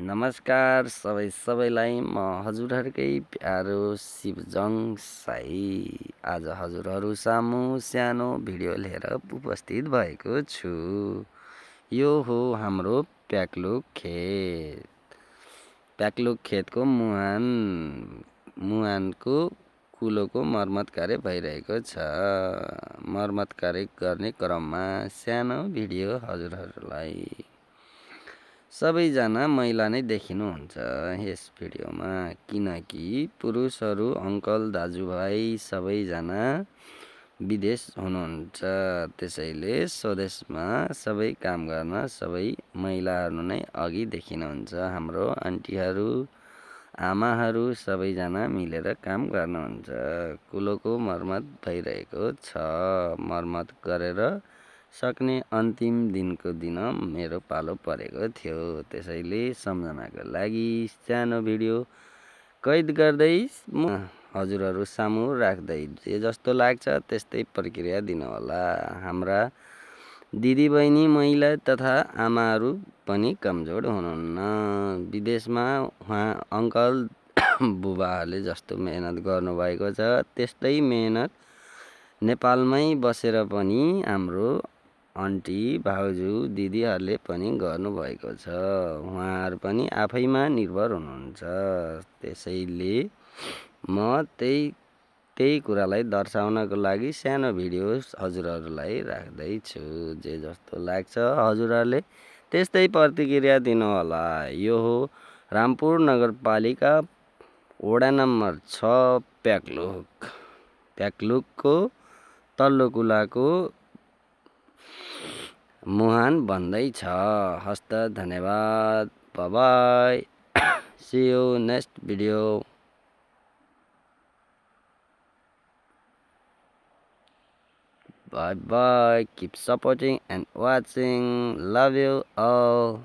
नमस्कार सबैलाई म हजुरहरूकै प्यारो शिवजङ साई आज हजुरहरू सामु सानो भिडियो लिएर उपस्थित भएको छु। यो हो हाम्रो प्याक्लुक खेतको मुहानको कुलोको मर्मत कार्य भइरहेको छ। मर्मत कार्य गर्ने क्रममा सानो भिडियो हजुरहरूलाई सबैजना महिला नै देखिनुहुन्छ यस भिडियोमा, किनकि पुरुषहरू अङ्कल दाजुभाइ सबैजना विदेश हुनुहुन्छ। त्यसैले स्वदेशमा सबै काम गर्न सबै महिलाहरू नै अघि देखिनुहुन्छ। हाम्रो आन्टीहरू आमाहरू सबैजना मिलेर काम गर्नुहुन्छ। कुलोको मर्मत भइरहेको छ। मर्मत गरेर सक्ने अन्तिम दिनको दिन मेरो पालो परेको थियो। त्यसैले सम्झनाको लागि सानो भिडियो कैद गर्दै म हजुरहरू सामु राख्दै जे जस्तो लाग्छ त्यस्तै प्रक्रिया दिनुहोला। हाम्रा दिदीबहिनी महिला तथा आमाहरू पनि कमजोर हुनुहुन्न। विदेशमा उहाँ अङ्कल बुबाहरूले जस्तो मेहनत गर्नुभएको छ त्यस्तै मेहनत नेपालमै बसेर पनि हाम्रो आन्टी भाउजू दिदीहरूले पनि गर्नुभएको छ। उहाँहरू पनि आफैमा निर्भर हुनुहुन्छ। त्यसैले म त्यही कुरालाई दर्शाउनको लागि सानो भिडियो हजुरहरूलाई राख्दैछु। जे जस्तो लाग्छ हजुरहरूले त्यस्तै प्रतिक्रिया दिनुहोला। यो हो रामपुर नगरपालिका वडा नम्बर 6 प्याक्लुकको तल्लो कुलाको मुहान बन्दैछ। हस्त धन्यवाद। By C you next video. Bye bye. Keep supporting and watching. Love you all.